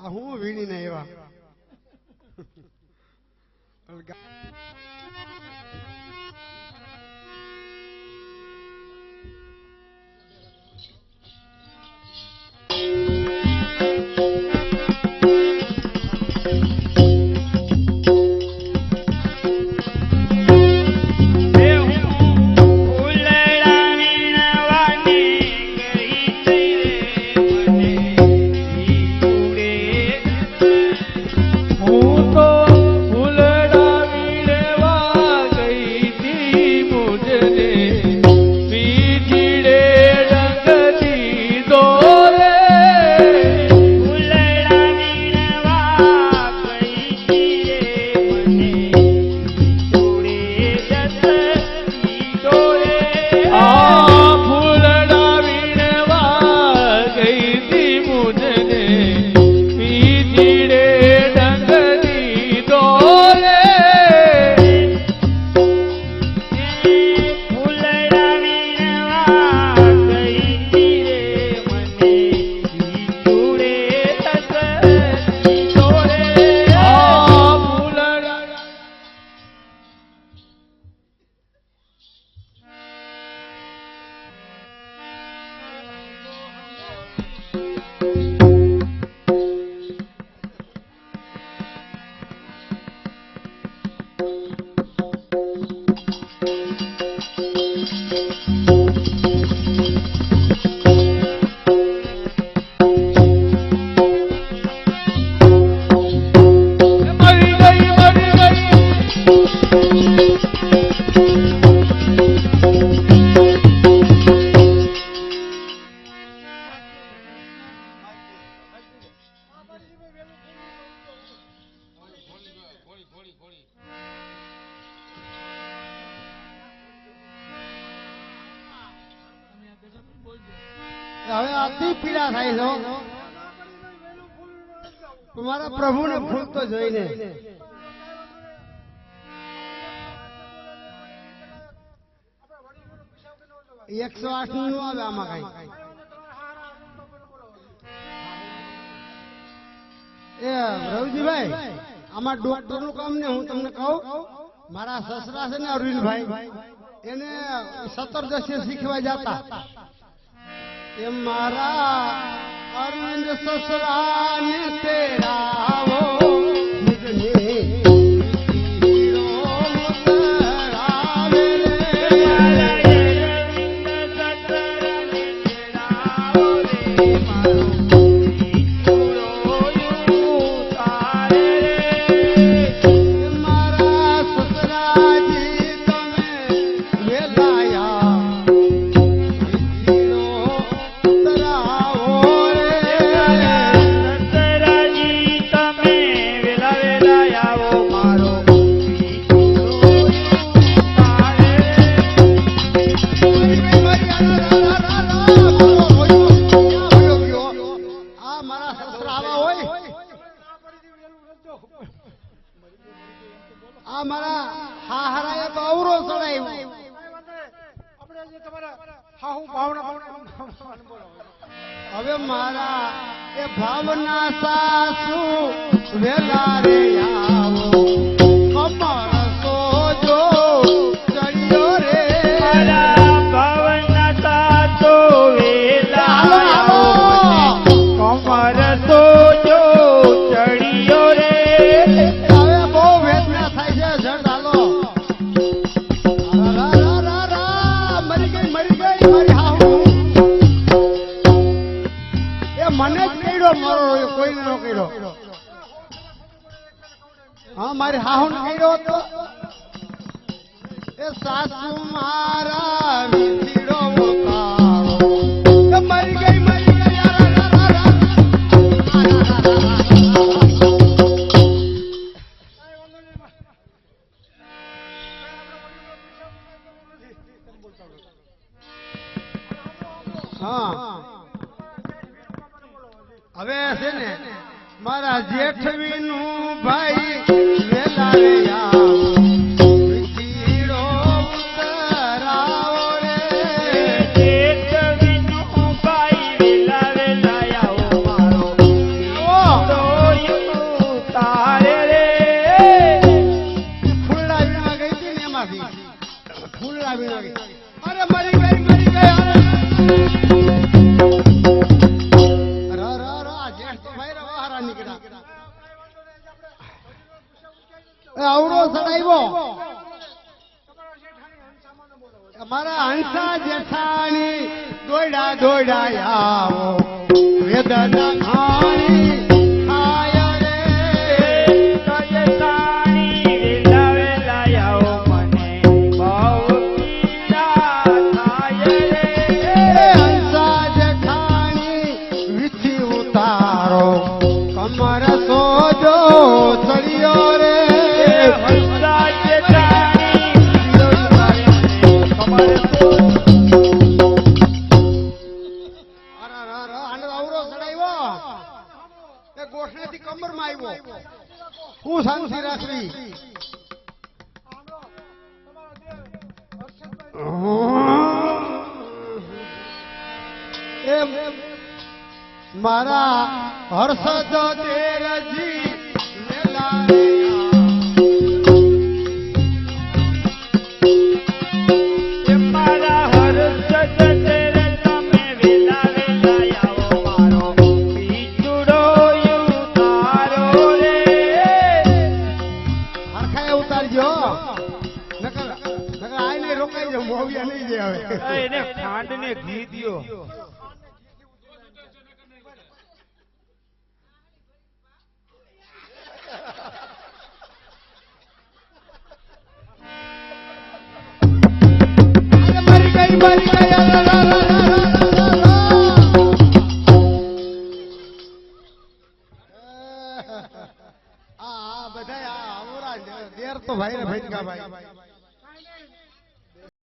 હું વીણી ને એવા હવે અતિ પીડા થાય છે તમારા પ્રભુને ફૂલ તો જોઈને 108 નું આવે આમાં કઈ એ રવજીભાઈ આમાં ડોક્ટર નું કામ ને હું તમને કહું મારા સસરા છે ને અરવિંદભાઈ એને 17 શીખવા જતા એ મારા અરવિંદ સસરા ને તેરા વેલાયા આ મારા હાહરાએ તો અવરો ચડાવ્યો. આપણે જે તમારા હા હું ભાવના બોલો. હવે મારા એ ભાવના સાસુ વેલા રે આવો કમર સોજો ચડ્યો રે મારા ભાવના સાતો વેલા કમર સોજો ચડિયો રે. હવે બહુ વેદના થાય છે જડ હાલો. મરી ગઈ મારી હાહુ. એ મને જ કર્યો મારો કોઈને નો કર્યો. હા મારી હાહુ ને કર્યો હતો. એ સાસુ મારા વિધીડો કાળો. એ મરી ગઈ હા હવે છે ને મારા જેઠવીનું ભાઈ વેલા રે આવો વિધીડો ઉતરાવો રે. જેઠવીનું ભાઈ વેલા વેલા આવો મારો વિધીડો તારે રે. ફૂલડા વીણવા ગઈ હતી ને એમાંથી ફૂલડા વીણવા ગઈ. અરે મરી ગઈ અરે જેઠ તો ભાઈ રે બહાર નીકળ્યા. અવરો ચડાવ્યો મારા હંસા જેઠાણી દોડા દોડા આવો વેદના ખાણી થાય રે. કયતાણી વેલા વેલા આવો મને ભાવ પીડા થાય રે. હંસા જેઠાણી વિથી ઉતારો કમર સોજો ચડ્યો રે. હંસા જેઠાણી કમર સોજો. આનો અવરો ચડાવ્યો એ ગોઠણેથી કમરમાં આવ્યો. હું શાંતિ રાખવી. એમ મારા હર્ષદ દેરજી વેલા રે મારા હર્ષદ તેરે તમે વેલા વેલા આવો મારો વિધીડો તારો રે. હરખાએ ઉતારજો નકર આઈને રોકાઈ જાવ મોવિયા નહીં દે હવે. એને ખાંડ ને ઘી દ્યો. મરી ગઈ આ બધા આવરા દેર તો ભાઈ ને ભાઈ.